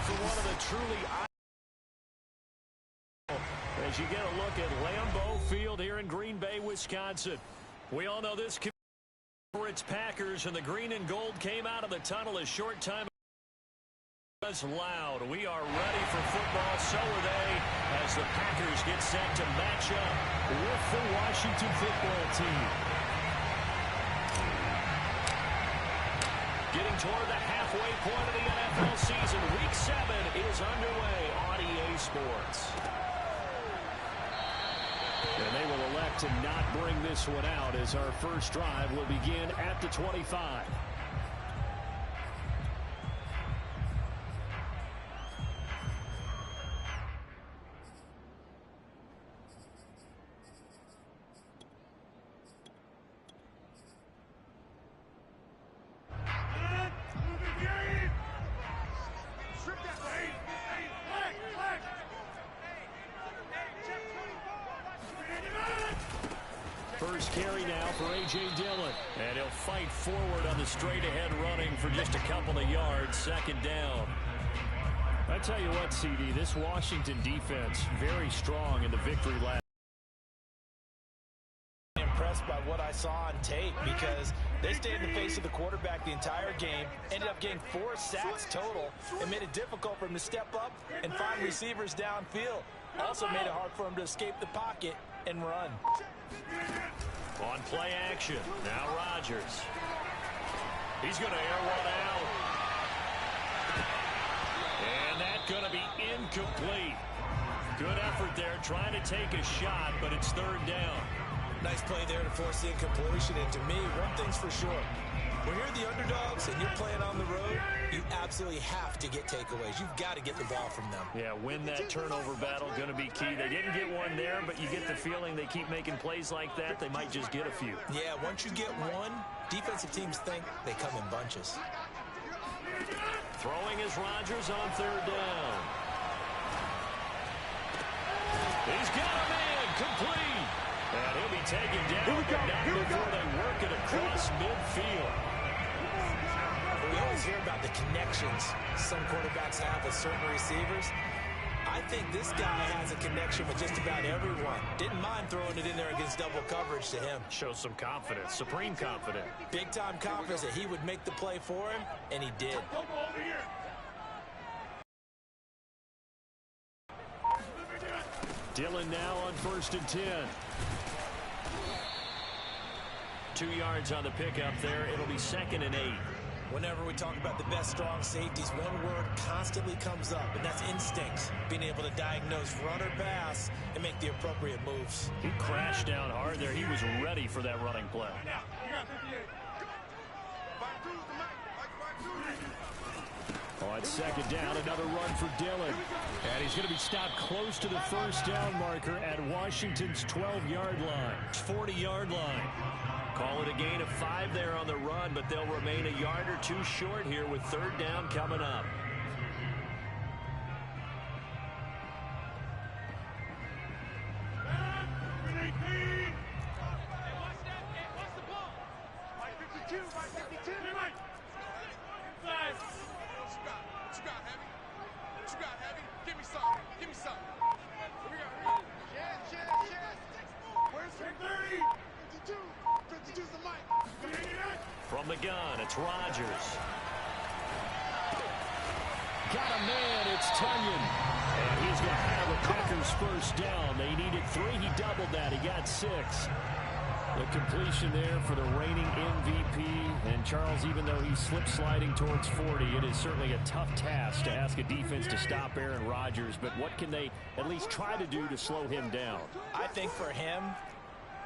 for one of the truly as you get a look at Lambeau Field here in Green Bay, Wisconsin. We all know this for its Packers, and the green and gold came out of the tunnel a short time ago. It's loud. We are ready for football. So are they as the Packers get set to match up with the Washington football team. Getting toward the halfway point of the NFL season. Week 7 is underway on EA Sports. And they will elect to not bring this one out as our first drive will begin at the 25. First carry now for A.J. Dillon. And he'll fight forward on the straight-ahead running for just a couple of yards. Second down. I tell you what, CD, this Washington defense, very strong in the victory last. Impressed by what I saw on tape because they stayed in the face of the quarterback the entire game, ended up getting 4 sacks total, and made it difficult for him to step up and find receivers downfield. Also made it hard for him to escape the pocket and run. On play action, now Rodgers. He's going to air one out. And that's going to be incomplete. Good effort there, trying to take a shot, but it's third down. Nice play there to force the incompletion. And to me, one thing's for sure. When you're the underdogs and you're playing on the road, you absolutely have to get takeaways. You've got to get the ball from them. Yeah, win that turnover battle, going to be key. They didn't get one there, but you get the feeling they keep making plays like that, they might just get a few. Yeah, once you get one, defensive teams think they come in bunches. Throwing is Rodgers on third down. He's got a man complete. And he'll be taken down, but not before they work it across midfield. We always hear about the connections some quarterbacks have with certain receivers. I think this guy has a connection with just about everyone. Didn't mind throwing it in there against double coverage to him. Shows some confidence, supreme confidence. Big-time confidence that he would make the play for him, and he did. Dillon now on 1st and 10. 2 yards on the pickup there. It'll be 2nd and 8. Whenever we talk about the best strong safeties, one word constantly comes up, and that's instinct. Being able to diagnose run or pass and make the appropriate moves. He crashed down hard there. He was ready for that running play. On 2nd down, another run for Dillon. And he's going to be stopped close to the first down marker at Washington's 12-yard line. 40-yard line. Call it a gain of 5 there on the run, but they'll remain a yard or 2 short here with third down coming up. From the gun, it's Rodgers. Got a man, it's Tunyon. And he's going to have a Packers first down. They needed 3, he doubled that, he got 6. The completion there for the reigning MVP. And Charles, even though he's slip-sliding towards 40, it is certainly a tough task to ask a defense to stop Aaron Rodgers. But what can they at least try to do to slow him down? I think for him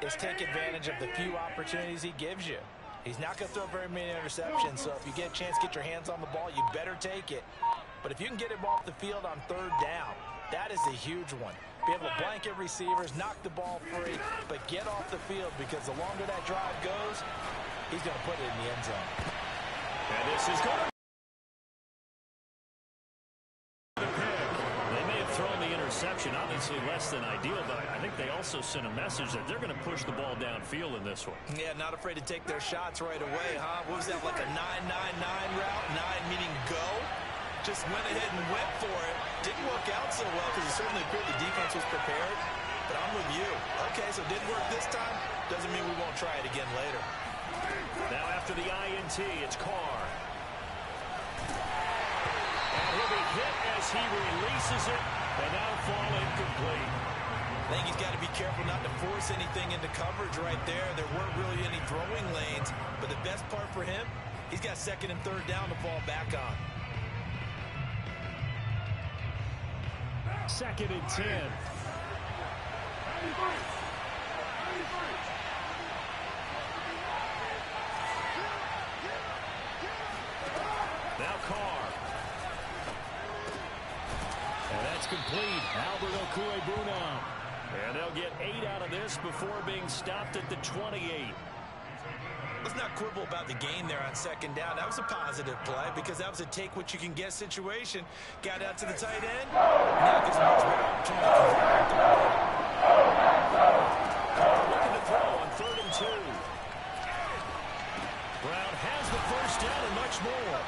is take advantage of the few opportunities he gives you. He's not going to throw very many interceptions, so if you get a chance to get your hands on the ball, you better take it. But if you can get him off the field on third down, that is a huge one. Be able to blanket receivers, knock the ball free, but get off the field because the longer that drive goes, he's going to put it in the end zone. And this is going to interception, obviously less than ideal, but I think they also sent a message that they're going to push the ball downfield in this one. Yeah, not afraid to take their shots right away, huh? What was that, like a 9-9-9 route? 9 meaning go? just went ahead and went for it. Didn't work out so well because it certainly appeared the defense was prepared. But I'm with you. Okay, so it didn't work this time. Doesn't mean we won't try it again later. Now after the INT, it's Carr. And he'll be hit as he releases it, and now fall incomplete. I think he's got to be careful not to force anything into coverage right there. There weren't really any throwing lanes, but the best part for him, he's got second and third down to fall back on. Second and 10. Now Carr. And that's complete. Albert Okwuegbunam. And they'll get 8 out of this before being stopped at the 28. Let's not quibble about the gain there on second down. That was a positive play because that was a take-what-you-can-get situation. Got out to the tight end. Now gives him a great opportunity to convert. Looking to throw on 3rd and 2. Brown has the first down and much more,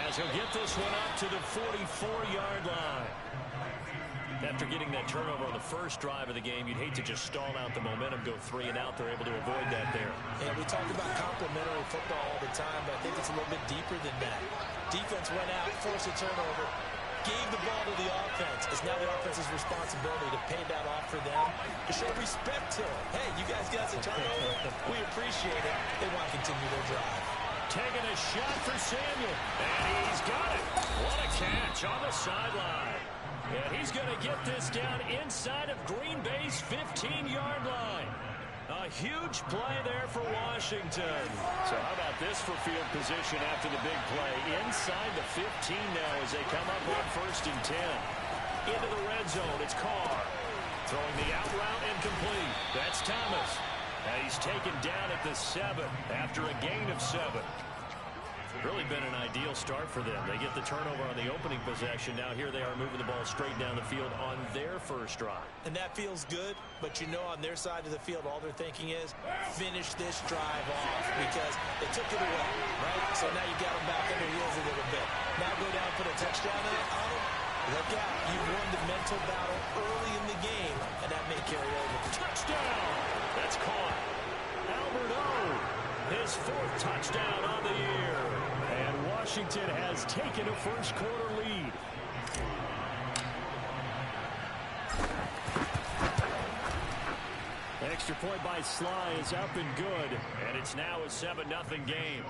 as he'll get this one up to the 44-yard line. After getting that turnover on the first drive of the game, you'd hate to just stall out the momentum, go 3 and out. They're able to avoid that there. Yeah, we talk about complementary football all the time, but I think it's a little bit deeper than that. Defense went out, forced a turnover, gave the ball to the offense. It's now the offense's responsibility to pay that off for them, to show respect to them. Hey, you guys got the turnover. We appreciate it. They want to continue their drive. Taking a shot for Samuel, and he's got it. What a catch on the sideline. And he's going to get this down inside of Green Bay's 15-yard line. A huge play there for Washington. So how about this for field position after the big play? Inside the 15 now as they come up on 1st and 10. Into the red zone, it's Carr. Throwing the out route incomplete. That's Thomas. And he's taken down at the 7 after a gain of 7. Really been an ideal start for them. They get the turnover on the opening possession. Now here they are moving the ball straight down the field on their first drive. And that feels good, but you know on their side of the field all they're thinking is finish this drive off because they took it away, right? So now you got them back on their heels a little bit. Now go down and put a touchdown on them. Look out. You've won the mental battle early in the game, and that may carry over. Touchdown! That's caught. Albert O, his 4th touchdown on the year. And Washington has taken a first-quarter lead. Extra point by Sly is up and good, and it's now a 7-0 game.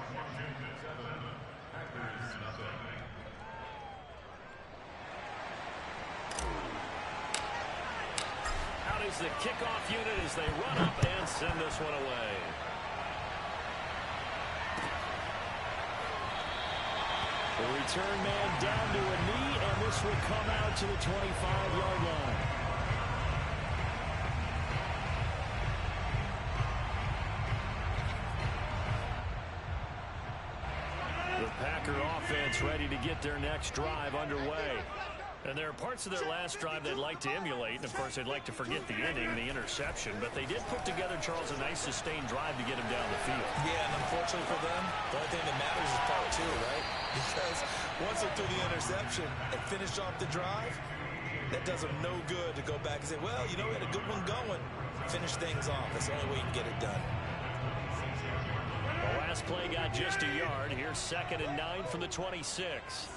Out is the kickoff unit as they run up and send this one away. The return man down to a knee, and this will come out to the 25-yard line. The Packer offense ready to get their next drive underway. And there are parts of their last drive they'd like to emulate, and of course they'd like to forget the inning, the interception, but they did put together, Charles, a nice sustained drive to get him down the field. Yeah, and unfortunately for them, the only thing that matters is part 2, right? Because once they threw the interception and finished off the drive, that does them no good to go back and say, well, you know, we had a good one going. Finish things off. That's the only way you can get it done. The last play got just a yard. Here's 2nd and 9 from the 26.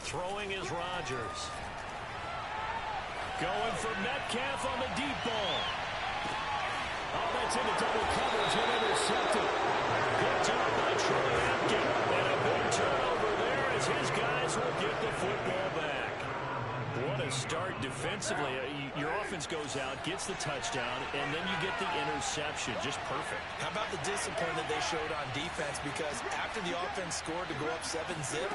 Throwing is Rodgers. Going for Metcalf on the deep ball. Oh, that's into double coverage and intercepted. Picked up by Troy Apke. And a big turnover there as his guys will get the football back. What a start defensively. Your offense goes out, gets the touchdown, and then you get the interception. Just perfect. How about the discipline that they showed on defense? Because after the offense scored to go up 7-zip,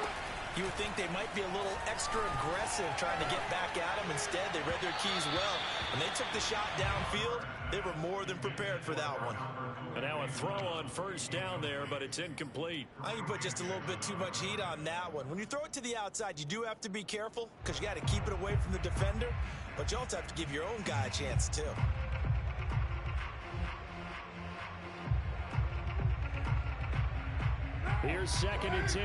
You would think they might be a little extra aggressive trying to get back at him. Instead, they read their keys well. When they took the shot downfield, they were more than prepared for that one. And now a throw on first down there, but it's incomplete. I think you put just a little bit too much heat on that one. When you throw it to the outside, you do have to be careful because you got to keep it away from the defender, but you also have to give your own guy a chance too. Here's 2nd and 10.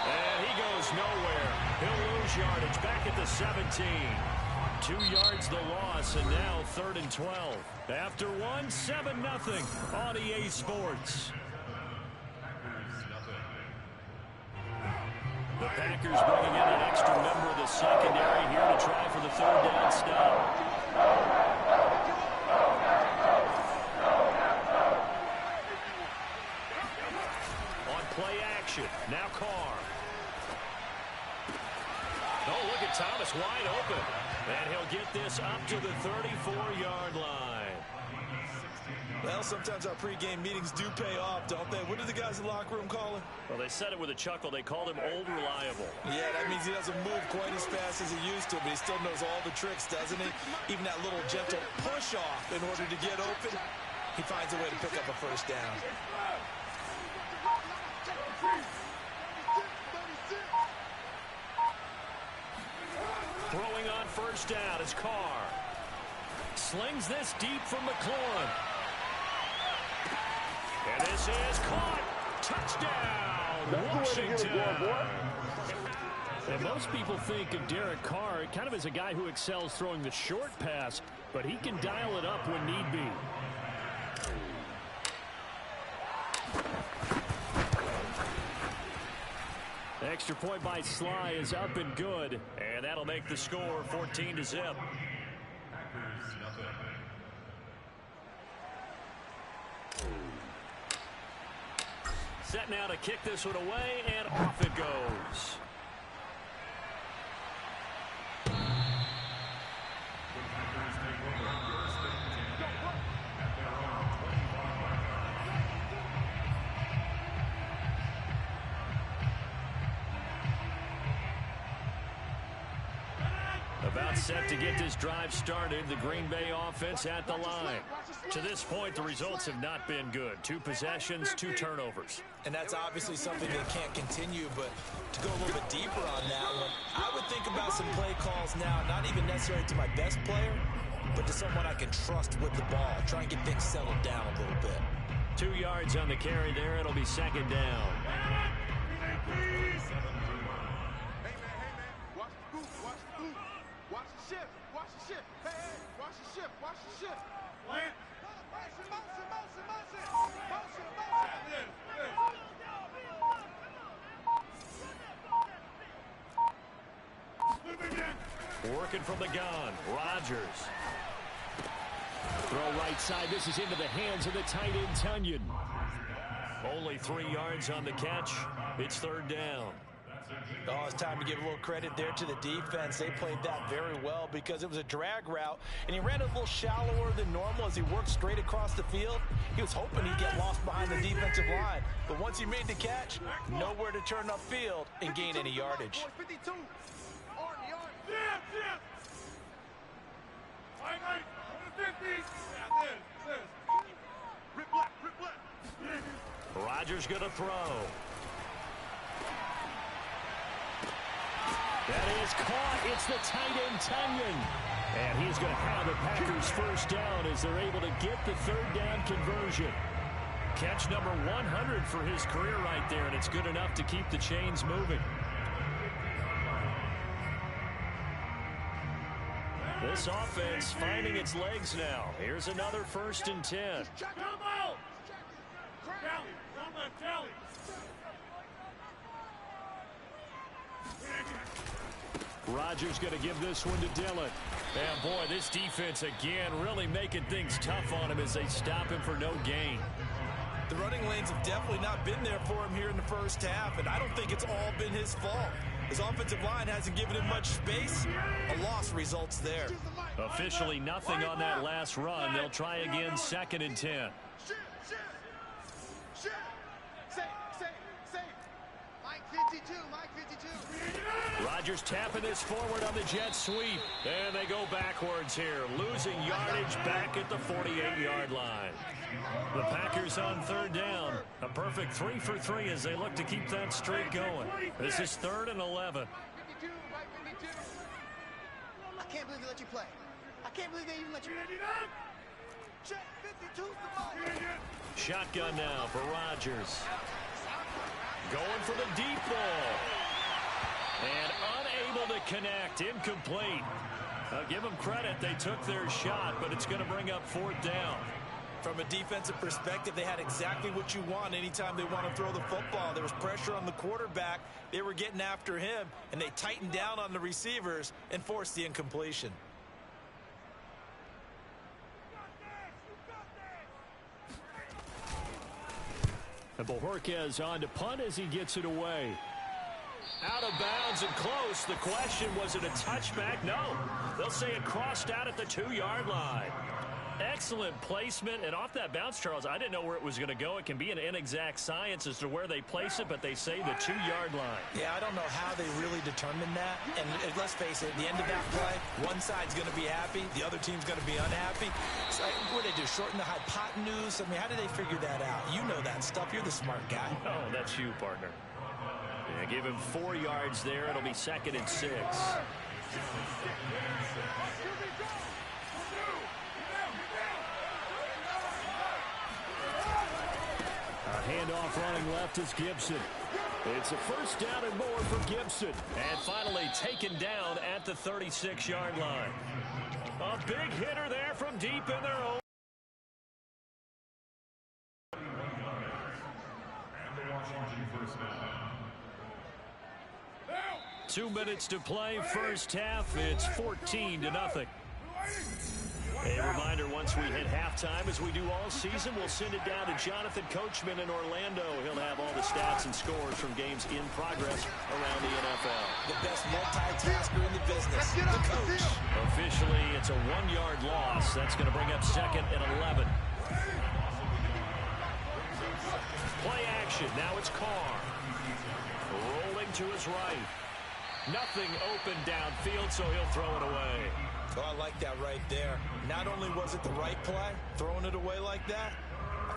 And he goes nowhere. He'll lose yardage back at the 17. 2 yards the loss, and now 3rd and 12. After one, 7-0 on EA Sports. The Packers bringing in an extra member of the secondary here to try for the 3rd down stop. On play action, now Carr. Oh, look at Thomas wide open. And he'll get this up to the 34-yard line. Well, sometimes our pregame meetings do pay off, don't they? What do the guys in the locker room call him? Well, they said it with a chuckle. They called him Old Reliable. Yeah, that means he doesn't move quite as fast as he used to, but he still knows all the tricks, doesn't he? Even that little gentle push-off in order to get open, he finds a way to pick up a first down. Throwing on first down is Carr. Slings this deep from McLaurin. And this is caught. Touchdown, Washington. And most people think of Derek Carr kind of as a guy who excels throwing the short pass, but he can dial it up when need be. Extra point by Sly is up and good, and that'll make the score 14-0. Set now to kick this one away, and off it goes. About set to get this drive started, the Green Bay offense at the line. To this point, the results have not been good. 2 possessions, 2 turnovers. And that's obviously something that can't continue, but to go a little bit deeper on that one, I would think about some play calls now, not even necessarily to my best player, but to someone I can trust with the ball. Try and get things settled down a little bit. 2 yards on the carry there. It'll be 2nd down. Working from the gun, Rodgers. Throw right side. This is into the hands of the tight end, Tunyon. Only 3 yards on the catch. It's 3rd down. Oh, it's time to give a little credit there to the defense. They played that very well because it was a drag route, and he ran a little shallower than normal as he worked straight across the field. He was hoping he'd get lost behind the defensive line, but once he made the catch, nowhere to turn upfield and gain any yardage. Rodgers gonna throw. That is caught. It's the tight end, Tunyon. And he's going to have the Packers first down as they're able to get the 3rd down conversion. Catch number 100 for his career right there, and it's good enough to keep the chains moving. This offense finding its legs now. Here's another 1st and 10. Rodgers going to give this one to Dillon. And boy, this defense again really making things tough on him as they stop him for no gain. The running lanes have definitely not been there for him here in the first half, and I don't think it's all been his fault. His offensive line hasn't given him much space. A loss results there. Officially nothing on that last run. They'll try again, 2nd and 10. Rodgers tapping this forward on the jet sweep. And they go backwards here, losing yardage back at the 48-yard line. The Packers on 3rd down. A perfect 3 for 3 as they look to keep that streak going. This is 3rd and 11. I can't believe they let you play. I can't believe they even let you play. Shotgun now for Rodgers. Going for the deep ball. And unable to connect. Incomplete. I'll give them credit. They took their shot, but it's going to bring up 4th down. From a defensive perspective, they had exactly what you want anytime they want to throw the football. There was pressure on the quarterback. They were getting after him, and they tightened down on the receivers and forced the incompletion. And Bojorquez on to punt as he gets it away. Out of bounds and close. The question, was it a touchback? No. They'll say it crossed out at the 2-yard line. Excellent placement, and off that bounce, Charles, I didn't know where it was going to go. It can be an inexact science as to where they place it, but they say the 2-yard line. Yeah, I don't know how they really determined that. And let's face it, at the end of that play, one side's going to be happy, the other team's going to be unhappy. So what do they do, shorten the hypotenuse? I mean, how do they figure that out? You know that stuff. You're the smart guy. Oh, that's you, partner. Yeah, give him 4 yards there. It'll be 2nd and 6. Handoff running left is Gibson. It's a 1st down and more for Gibson. And finally taken down at the 36-yard line. A big hitter there from deep in their own. 2 minutes to play, 1st half. It's 14-0. A reminder, once we hit halftime, as we do all season, we'll send it down to Jonathan Coachman in Orlando. He'll have all the stats and scores from games in progress around the NFL. The best multitasker in the business, the coach. Officially, it's a 1-yard loss. That's going to bring up 2nd and 11. Play action. Now it's Carr. Rolling to his right. Nothing open downfield, so he'll throw it away. Oh, I like that right there. Not only was it the right play, throwing it away like that,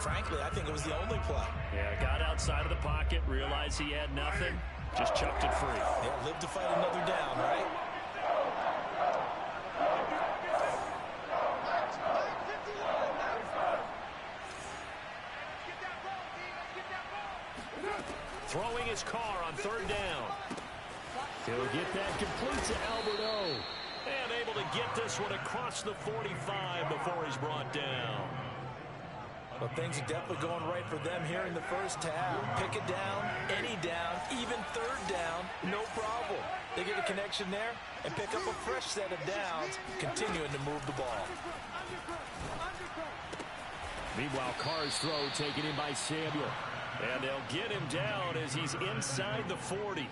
frankly, I think it was the only play. Yeah, got outside of the pocket, realized he had nothing, just chucked it free. Yeah, live to fight another down, right? Throwing his Carr on 3rd down. He'll get that complete to Alberto. And able to get this one across the 45 before he's brought down. Well, things are definitely going right for them here in the 1st half. Pick it down, any down, even 3rd down, no problem. They get a connection there and pick up a fresh set of downs, continuing to move the ball. Meanwhile, Carr's throw taken in by Samuel. And they'll get him down as he's inside the 40.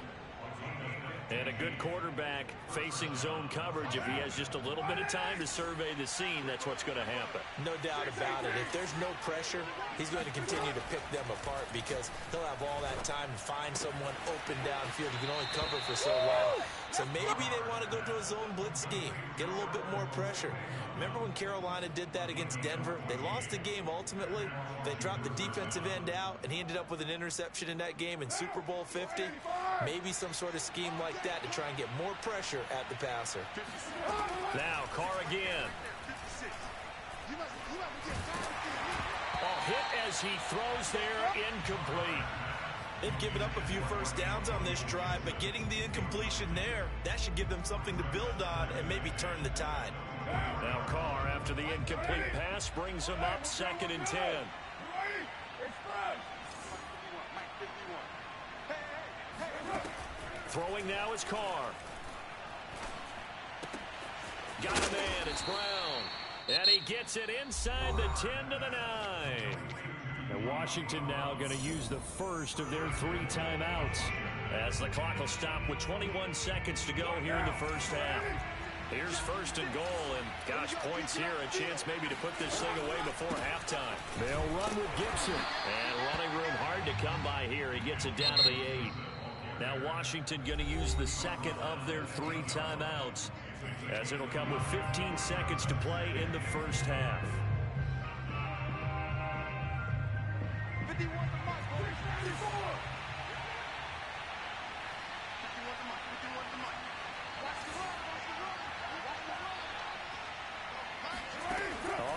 And a good quarterback facing zone coverage. If he has just a little bit of time to survey the scene, that's what's going to happen. No doubt about it. If there's no pressure, he's going to continue to pick them apart because he'll have all that time to find someone open downfield. You can only cover for so long. So maybe they want to go to a zone blitz scheme, get a little bit more pressure. Remember when Carolina did that against Denver? They lost the game ultimately. They dropped the defensive end out, and he ended up with an interception in that game in Super Bowl 50. Maybe some sort of scheme like that to try and get more pressure at the passer. Now Carr again. A hit as he throws there, incomplete. They've given up a few 1st downs on this drive, but getting the incompletion there, that should give them something to build on and maybe turn the tide. Now Carr, after the incomplete pass, brings him up 2nd and 10. Throwing now is Carr. Got a man, it's Brown. And he gets it inside the 10 to the 9. And Washington now going to use the first of their 3 timeouts. As the clock will stop with 21 seconds to go here in the first half. Here's first and goal, and gosh, points here, a chance maybe to put this thing away before halftime. They'll run with Gibson. And running room hard to come by here. He gets it down to the 8. Now Washington going to use the second of their 3 timeouts, as it'll come with 15 seconds to play in the first half.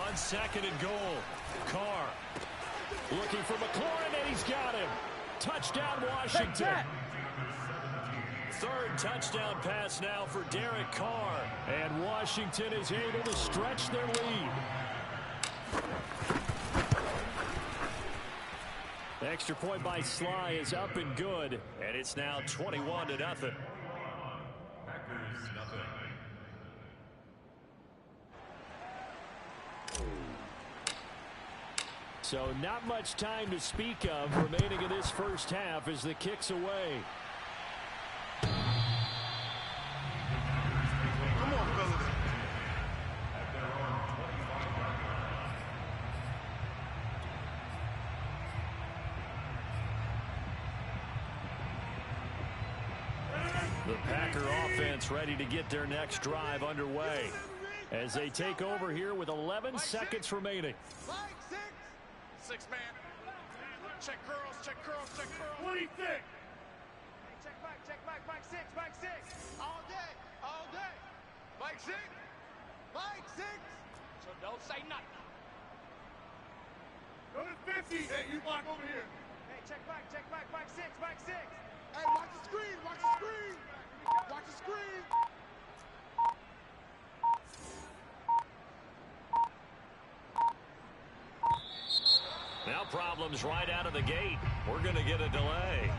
On second and goal, Carr looking for McLaurin, and he's got him. Touchdown, Washington. Third touchdown pass now for Derek Carr. And Washington is able to stretch their lead. The extra point by Sly is up and good, and it's now 21-0. So not much time to speak of remaining in this first half as the kick's away. Come on, fellas. The Packer offense ready to get their next drive underway as they take over here with 11 seconds remaining. Mike, 6. 6 man. Check curls, check curls, check curls. What do you think? Hey, check Mike, Mike 6, Mike 6. All day, all day. Mike 6. Mike 6. So don't say nothing. Go to 50. Hey, you block over here. Hey, check Mike, Mike 6, Mike 6. Hey, watch the screen, watch the screen. Watch the screen. Now problems right out of the gate. We're going to get a delay.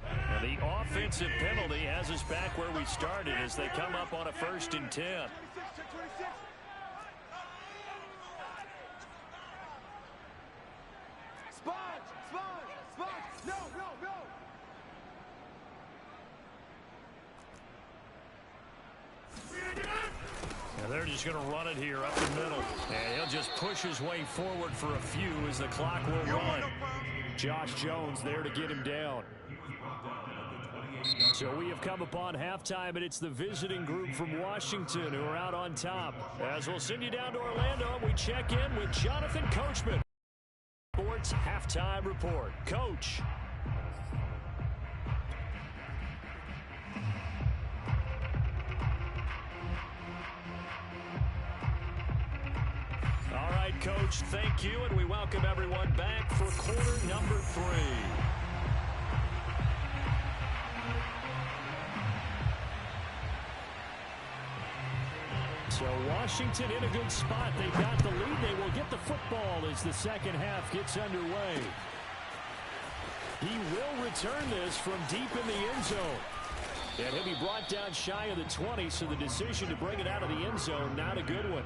Now the offensive penalty has us back where we started as they come up on a 1st and 10. They're just going to run it here up the middle. And he'll just push his way forward for a few as the clock will run. Josh Jones there to get him down. So we have come upon halftime, and it's the visiting group from Washington who are out on top. As we'll send you down to Orlando, and we check in with Jonathan Coachman. Sports Halftime Report. Coach. All right, Coach, thank you, and we welcome everyone back for quarter number 3. So Washington in a good spot. They've got the lead. They will get the football as the second half gets underway. He will return this from deep in the end zone. And he'll be brought down shy of the 20, so the decision to bring it out of the end zone, not a good one.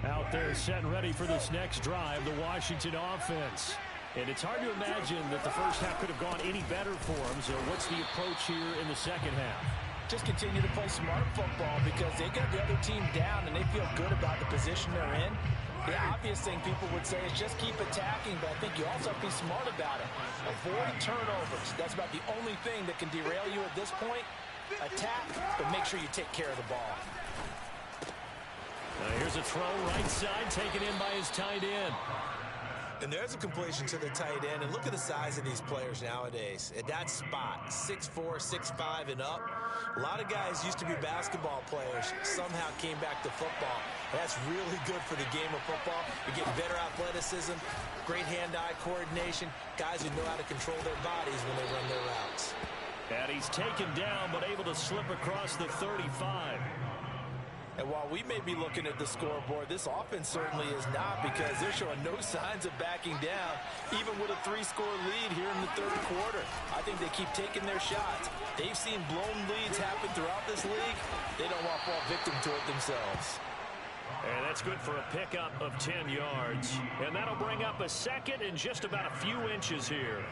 Out there set and ready for this next drive, the Washington offense. And it's hard to imagine that the first half could have gone any better for them. So what's the approach here in the second half? Just continue to play smart football because they got the other team down and they feel good about the position they're in. The obvious thing people would say is just keep attacking, but I think you also have to be smart about it. Avoid turnovers. That's about the only thing that can derail you at this point. Attack, but make sure you take care of the ball. Here's a throw right side taken in by his tight end. And there's a completion to the tight end. And look at the size of these players nowadays. At that spot, 6'4", 6'5", and up. A lot of guys used to be basketball players, somehow came back to football. That's really good for the game of football. You get better athleticism, great hand-eye coordination, guys who know how to control their bodies when they run their routes. And he's taken down but able to slip across the 35. And while we may be looking at the scoreboard, this offense certainly is not, because they're showing no signs of backing down, even with a 3-score lead here in the third quarter. I think they keep taking their shots. They've seen blown leads happen throughout this league. They don't want to fall victim to it themselves. And that's good for a pickup of 10 yards. And that'll bring up a second and just about a few inches here.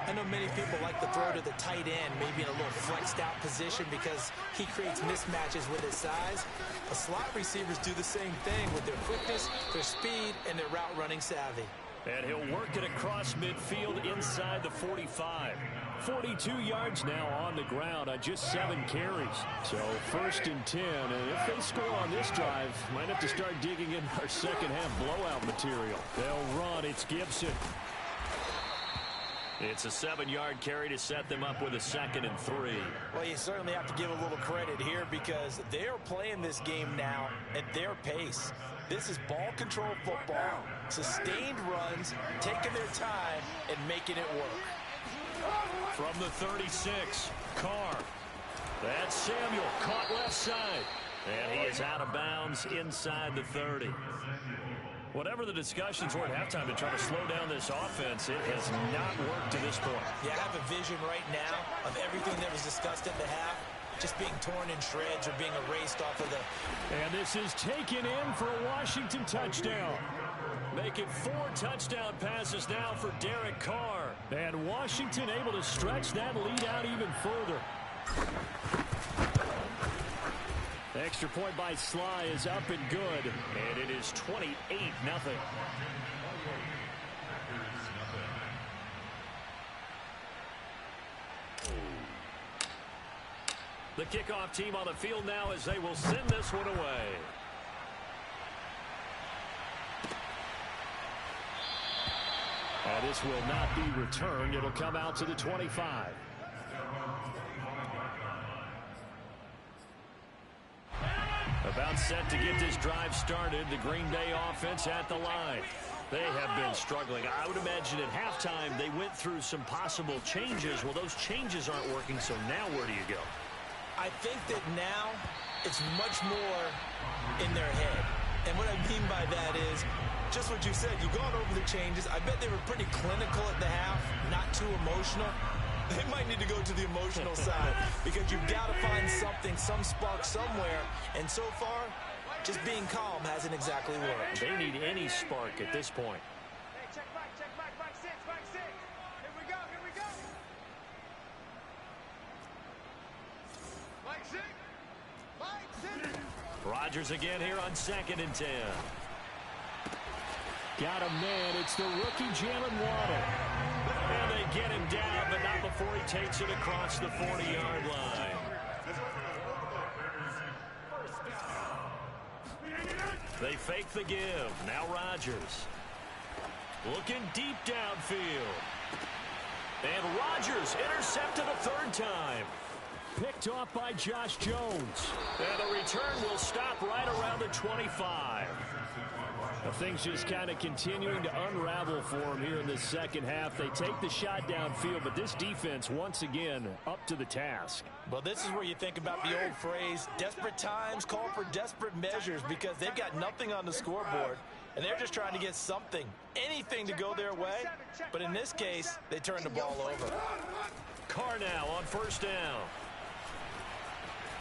I know many people like to throw to the tight end, maybe in a little flexed out position because he creates mismatches with his size. But slot receivers do the same thing with their quickness, their speed, and their route running savvy. And he'll work it across midfield inside the 45. 42 yards now on the ground on just 7 carries. So 1st and 10. And if they score on this drive, might have to start digging in our second half blowout material. They'll run. It's Gibson. It's a 7-yard carry to set them up with a 2nd and 3. Well, you certainly have to give a little credit here because they're playing this game now at their pace. This is ball control football, sustained runs, taking their time, and making it work. From the 36, Carr. That's Samuel, caught left side. And he is out of bounds inside the 30. Whatever the discussions were at halftime to try to slow down this offense, it has not worked to this point. Yeah, I have a vision right now of everything that was discussed at the half just being torn in shreds or being erased off of the... And this is taken in for a Washington touchdown. Make it 4 touchdown passes now for Derek Carr. And Washington able to stretch that lead out even further. Extra point by Sly is up and good. And it is 28-0. The kickoff team on the field now as they will send this one away. And this will not be returned. It'll come out to the 25. About set to get this drive started. The Green Bay offense at the line. They have been struggling. I would imagine at halftime they went through some possible changes. Well, those changes aren't working, so now where do you go? I think that now it's much more in their head. And what I mean by that is just what you said. You've gone over the changes. I bet they were pretty clinical at the half, not too emotional. They might need to go to the emotional side because you've got to find something, some spark somewhere. And so far, just being calm hasn't exactly worked. They need any spark at this point. Hey, check back, back 6, back 6. Here we go, here we go. Back 6, back 6. Rodgers again here on 2nd and 10. Got a man. It's the rookie Jalen Waddle. And they get him down, but not before he takes it across the 40-yard line. They fake the give. Now Rodgers. Looking deep downfield. And Rodgers intercepted a 3rd time. Picked off by Josh Jones. And the return will stop right around the 25. Things just kind of continuing to unravel for him here in the second half. They take the shot downfield, but this defense, once again, up to the task. Well, this is where you think about the old phrase, desperate times call for desperate measures, because they've got nothing on the scoreboard, and they're just trying to get something, anything to go their way. But in this case, they turn the ball over. Carr now on 1st down.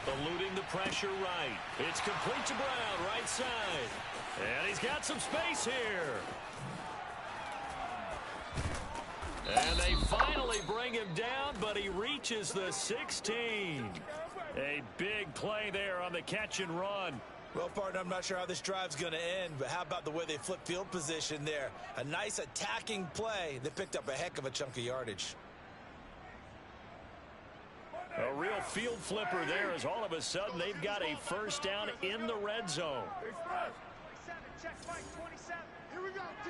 Eluding the pressure right. It's complete to Brown, right side. And he's got some space here. And they finally bring him down, but he reaches the 16. A big play there on the catch and run. Well, partner, I'm not sure how this drive's going to end, but how about the way they flip field position there? A nice attacking play that picked up a heck of a chunk of yardage. A real field flipper there, as all of a sudden they've got a 1st down in the red zone. Check Mike 27. Here we go, D.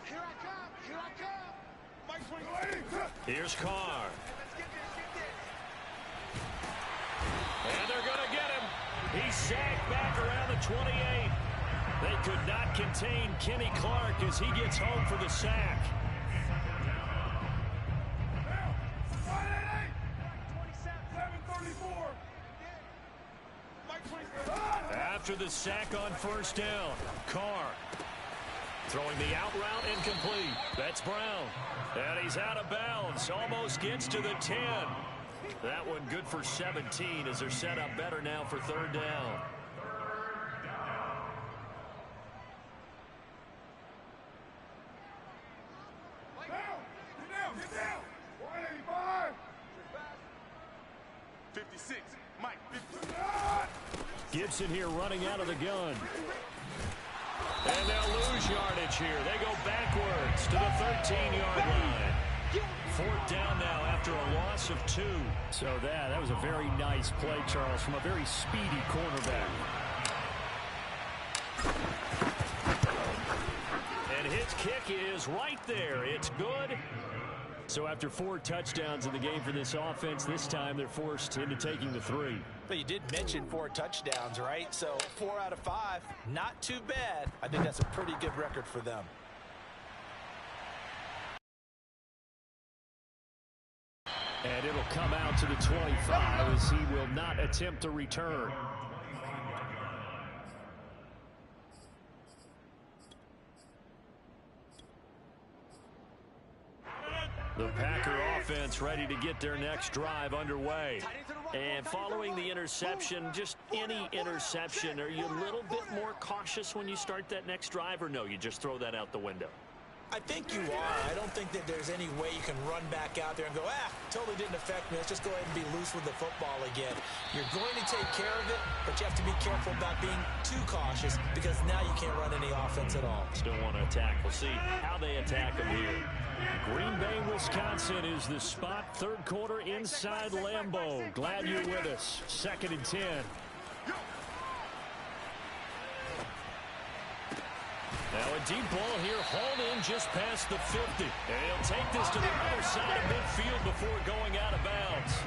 Here I come. Here I come. Mike 27. Here's Carr. Let's get this, And they're going to get him. He's sacked back around the 28. They could not contain Kenny Clark as he gets home for the sack. 27. 734. Mike 27. after the sack on first down. Carr throwing the out route incomplete. That's Brown. And he's out of bounds. Almost gets to the 10. That one good for 17 as they're set up better now for third down. Get down. 185. 56. Mike, 56. Gibson here running out of the gun. And they'll lose yardage here. They go backwards to the 13-yard line. Fourth down now after a loss of 2. So that was a very nice play, Charles, from a very speedy cornerback. And his kick is right there. It's good. So after 4 touchdowns in the game for this offense, this time they're forced into taking the 3. But you did mention 4 touchdowns, right? So 4 out of 5, not too bad. I think that's a pretty good record for them. And it'll come out to the 25 as he will not attempt a return. The Packer offense ready to get their next drive underway. And following the interception, just any interception, are you a little bit more cautious when you start that next drive, or no, you just throw that out the window? I think you are. I don't think that there's any way you can run back out there and go, totally didn't affect me. Let's just go ahead and be loose with the football again. You're going to take care of it, but you have to be careful about being too cautious because now you can't run any offense at all. Still want to attack. We'll see how they attack them here. Green Bay, Wisconsin is the spot. Third quarter inside Lambeau. Glad you're with us. 2nd and 10. Now a deep ball here, hauled in just past the 50. And he'll take this to the other side of midfield before going out of bounds.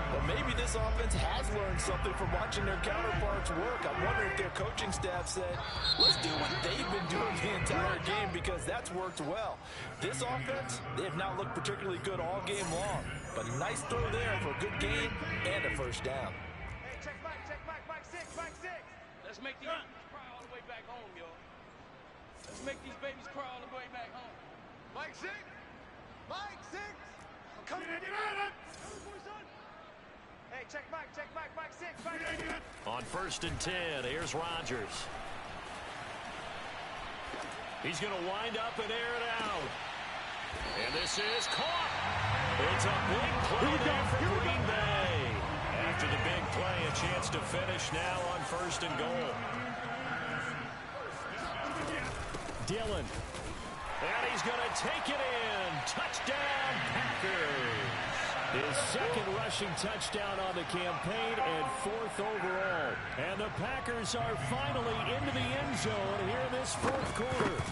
Well, maybe this offense has learned something from watching their counterparts work. I wonder if their coaching staff said, let's do what they've been doing the entire game because that's worked well. This offense, they have not looked particularly good all game long. But a nice throw there for a good gain and a first down. Hey, check back, Mike 6, Mike 6. Let's make these babies cry all the way back home, yo. Let's make these babies cry all the way back home. Mike 6. Mike 6. I'm coming in. Hey, check Mike, Mike 6, Mike 6. On 1st and 10, here's Rodgers. He's going to wind up and air it out. And this is caught. It's a big play there for Green Bay. After the big play, a chance to finish now on 1st and goal. Dillon. And he's going to take it in. Touchdown, Packers. His 2nd rushing touchdown on the campaign and 4th overall. And the Packers are finally into the end zone here in this 4th quarter.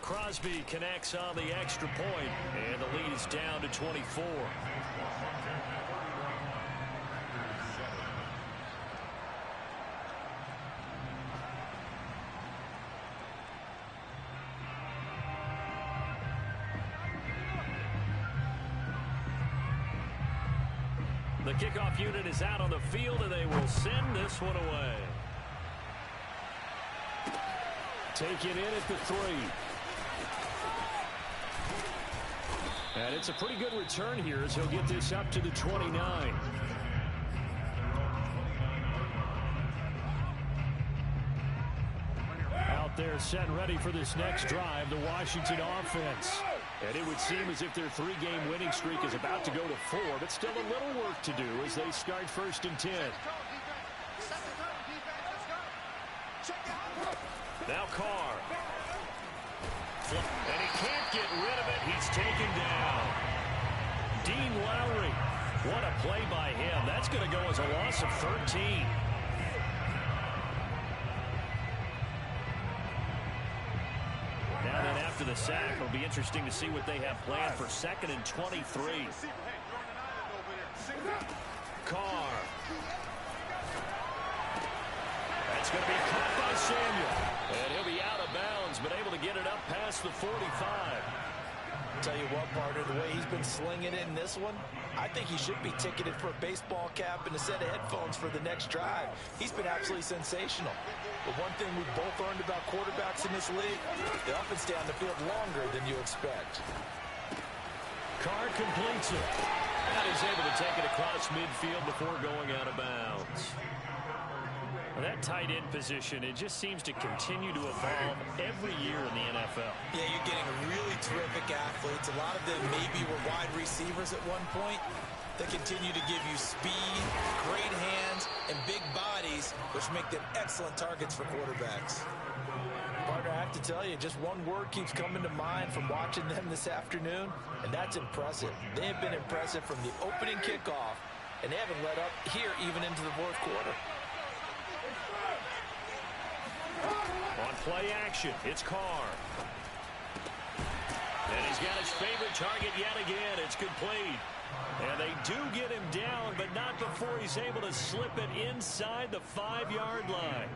Crosby connects on the extra point, and the lead is down to 24. The kickoff unit is out on the field, and they will send this one away. Taken in at the 3. And it's a pretty good return here as he'll get this up to the 29. Out there set and ready for this next drive, the Washington offense. And it would seem as if their 3-game winning streak is about to go to 4, but still a little work to do as they start 1st and 10. Now Carr. And he can't get rid of it. He's taken down. Dean Lowry. What a play by him. That's going to go as a loss of 13. Now then, after the sack, it'll be interesting to see what they have planned for 2nd and 23. Carr. That's going to be caught by Samuel. And he'll be out of bounds, but able to get it up past the 45. Tell you what, partner, the way he's been slinging it in this one, I think he should be ticketed for a baseball cap and a set of headphones for the next drive. He's been absolutely sensational. But one thing we've both learned about quarterbacks in this league, they often stay on the field longer than you expect. Carr completes it. And he's able to take it across midfield before going out of bounds. Well, that tight end position, it just seems to continue to evolve every year in the NFL. Yeah, you're getting really terrific athletes. A lot of them maybe were wide receivers at one point. They continue to give you speed, great hands, and big bodies, which make them excellent targets for quarterbacks. Partner, I have to tell you, just one word keeps coming to mind from watching them this afternoon, and that's impressive. They have been impressive from the opening kickoff, and they haven't let up here even into the fourth quarter. On play action, it's Carr. And he's got his favorite target yet again. It's complete. And they do get him down, but not before he's able to slip it inside the 5-yard line.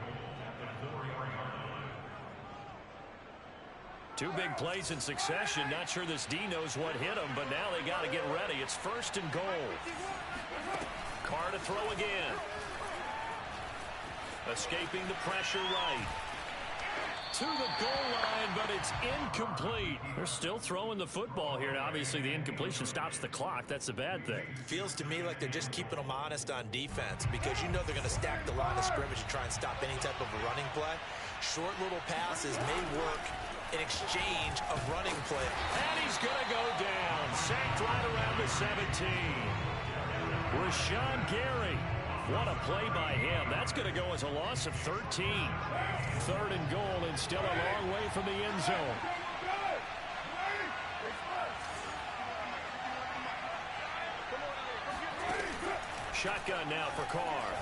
Two big plays in succession. Not sure this D knows what hit him, but now they got to get ready. It's 1st and goal. Carr to throw again. Escaping the pressure right. To the goal line, but it's incomplete. They're still throwing the football here. Now, obviously, the incompletion stops the clock. That's a bad thing. Feels to me like they're just keeping them honest on defense because you know they're going to stack the line of scrimmage and try and stop any type of a running play. Short little passes may work in exchange of running play. And he's going to go down. Sacked right around the 17. Rashawn Gary. What a play by him. That's going to go as a loss of 13. 3rd and goal and still a long way from the end zone. Shotgun now for Carr.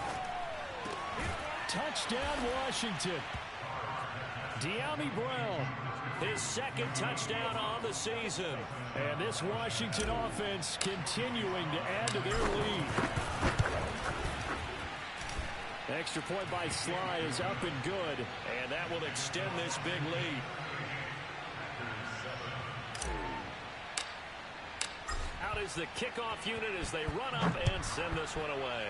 Touchdown, Washington. De'Ami Brown, his 2nd touchdown on the season. And this Washington offense continuing to add to their lead. Extra point by Sly is up and good, and that will extend this big lead. Out is the kickoff unit as they run up and send this one away.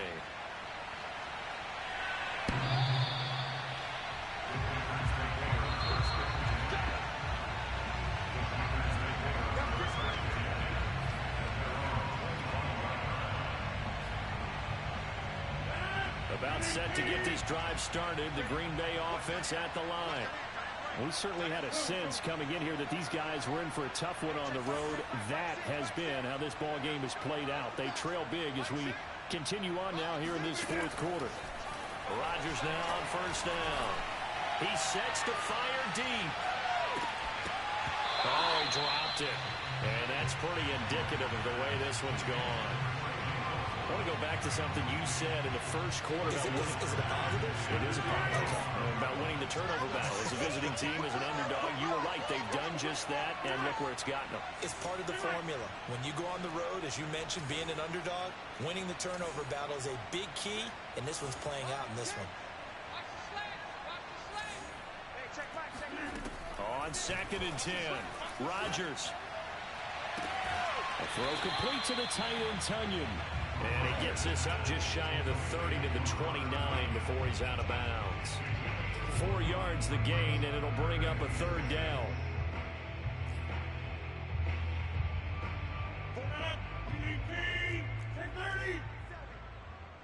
About set to get this drive started, the Green Bay offense at the line. We certainly had a sense coming in here that these guys were in for a tough one on the road. That has been how this ball game has played out. They trail big as we continue on now here in this 4th quarter. Rodgers now on 1st down. He sets to fire deep. Oh, he dropped it. And that's pretty indicative of the way this one's gone. I want to go back to something you said in the 1st quarter. Is it a positive? It is a positive. About winning the turnover battle. As a visiting team, as an underdog, you were right. They've done just that, and look where it's gotten them. It's part of the formula. When you go on the road, as you mentioned, being an underdog, winning the turnover battle is a big key, and this one's playing out in this one. On 2nd and 10, Rodgers. A throw complete to the tight end, Tunyon. And he gets this up just shy of the 30 to the 29 before he's out of bounds. 4 yards the gain, and it'll bring up a 3rd down.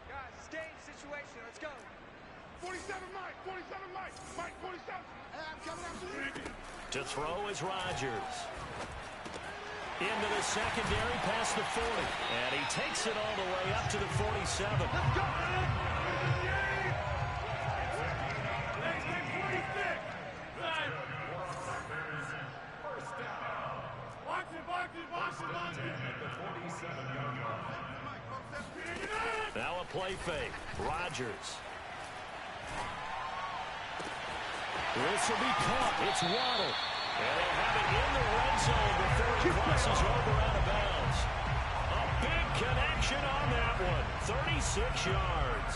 Guys, it's game situation. Let's go. 47 Mike. 47 Mike. Mike 47. I'm coming after you. To throw is Rodgers. Into the secondary past the 40. And he takes it all the way up to the 47. Let's go. Next 46. First down. Box it. At the 47-yard line. Now a play fake. Rodgers. This will be caught. It's Waddle. And they'll have it in the red zone before he crosses over out of bounds. A big connection on that one. 36 yards.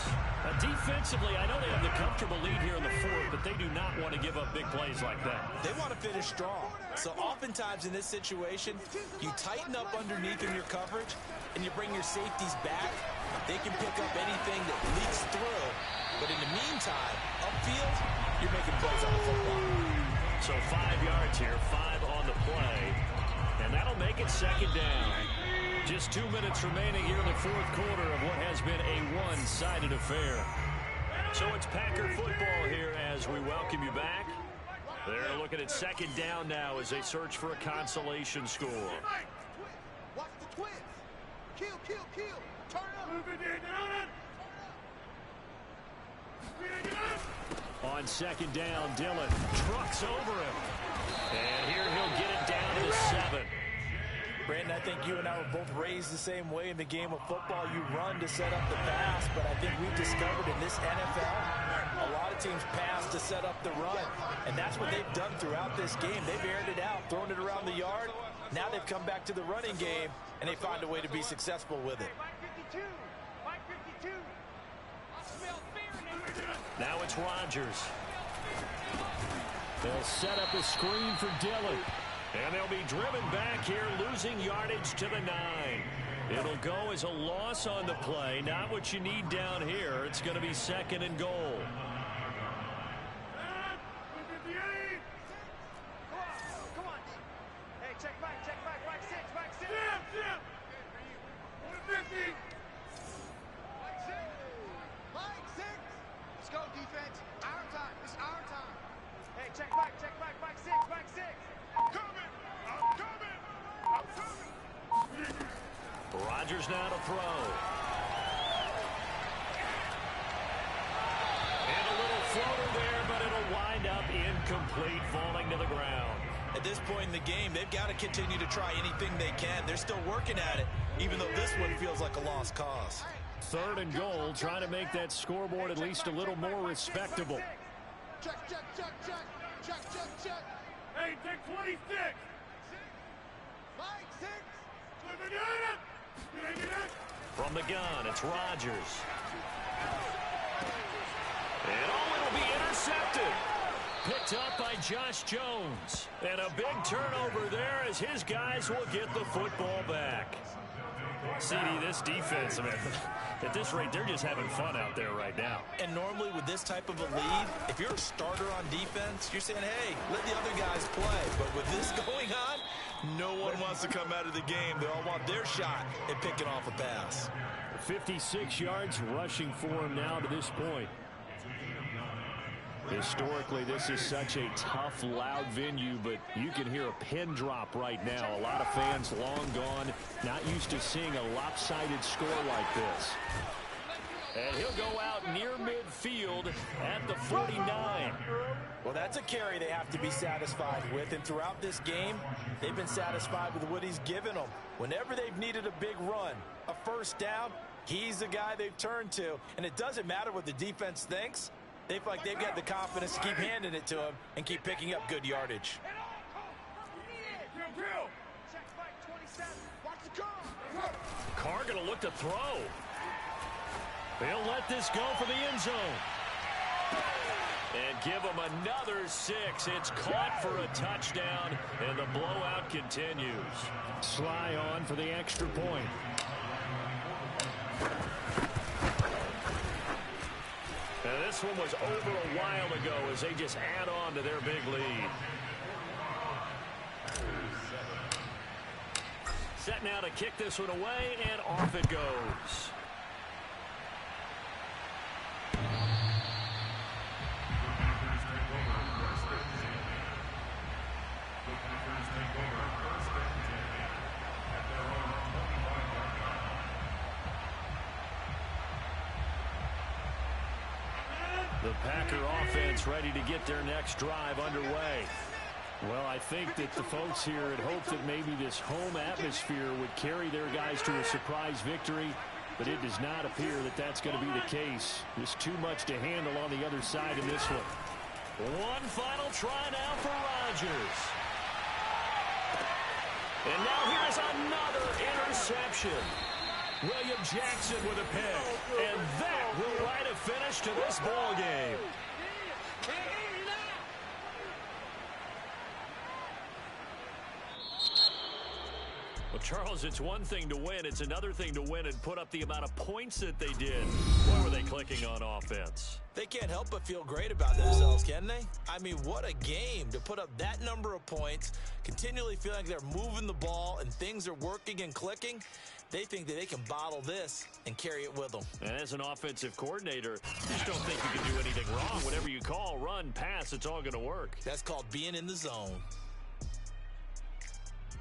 Defensively, I know they have the comfortable lead here in the fourth, but they do not want to give up big plays like that. They want to finish strong. So oftentimes in this situation, you tighten up underneath in your coverage, and you bring your safeties back. They can pick up anything that leaks through. But in the meantime, upfield, you're making plays on the football. So 5 yards here, 5 on the play. And that'll make it second down. Just 2 minutes remaining here in the fourth quarter of what has been a one-sided affair. So it's Packer football here as we welcome you back. They're looking at second down now as they search for a consolation score. Watch the twins. Kill, kill, kill. Turn up. On second down, Dillon trucks over him. And here he'll get it down to the 7. Brandon, I think you and I were both raised the same way in the game of football. You run to set up the pass, but I think we've discovered in this NFL, a lot of teams pass to set up the run. And that's what they've done throughout this game. They've aired it out, thrown it around the yard. Now they've come back to the running game, and they find a way to be successful with it. Now it's Rodgers. They'll set up a screen for Dillon. And they'll be driven back here, losing yardage to the 9. It'll go as a loss on the play. Not what you need down here. It's going to be second and goal. Come on. Hey, check back, back 6, back 6. Jim. 150. Back 6. Let's go, defense. Our time. It's our time. Hey, check back, back 6, back 6. I'm coming. Rodgers now to throw. And a little floater there, but it'll wind up incomplete, falling to the ground. At this point in the game, they've got to continue to try anything they can. They're still working at it, even though this one feels like a lost cause. Third and goal, trying to make that scoreboard at least a little more respectable. Check. Hey, take 26. Back 6. From the gun, it's Rodgers. And it'll be intercepted. Picked up by Josh Jones. And a big turnover there as his guys will get the football back. CD, this defense, I mean, at this rate, they're just having fun out there right now. And normally with this type of a lead, if you're a starter on defense, you're saying, hey, let the other guys play. But with this going on, no one wants to come out of the game. They all want their shot at picking off a pass. 56 yards rushing for him now to this point. Historically, this is such a tough, loud venue, but you can hear a pin drop right now. A lot of fans long gone, not used to seeing a lopsided score like this. And he'll go out near midfield at the 49. Well, that's a carry they have to be satisfied with. And throughout this game, they've been satisfied with what he's given them. Whenever they've needed a big run, a first down, he's the guy they've turned to. And it doesn't matter what the defense thinks. They feel like they've got the confidence to keep handing it to him and keep picking up good yardage. Carr going to look to throw. They'll let this go for the end zone. And give him another 6. It's caught for a touchdown, and the blowout continues. Sly on for the extra point. Now this one was over a while ago as they just add on to their big lead. Set now to kick this one away, and off it goes. The Packer offense ready to get their next drive underway. Well, I think that the folks here had hoped that maybe this home atmosphere would carry their guys to a surprise victory, but it does not appear that that's going to be the case. Just too much to handle on the other side in this one. One final try now for Rodgers. And now here's another interception. William Jackson with a pick. And that will write a finish to this ball game. Well, Charles, it's one thing to win. It's another thing to win and put up the amount of points that they did. Boy, were they clicking on offense. They can't help but feel great about themselves, can they? I mean, what a game to put up that number of points, continually feeling like they're moving the ball and things are working and clicking. They think that they can bottle this and carry it with them. And as an offensive coordinator, you just don't think you can do anything wrong. Whatever you call, run, pass, it's all going to work. That's called being in the zone.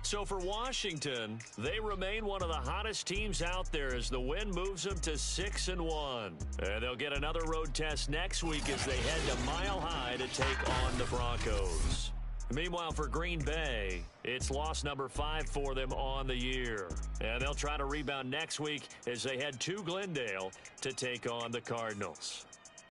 So for Washington, they remain one of the hottest teams out there as the win moves them to 6-1. And they'll get another road test next week as they head to Mile High to take on the Broncos. Meanwhile, for Green Bay, it's loss number 5 for them on the year. And they'll try to rebound next week as they head to Glendale to take on the Cardinals.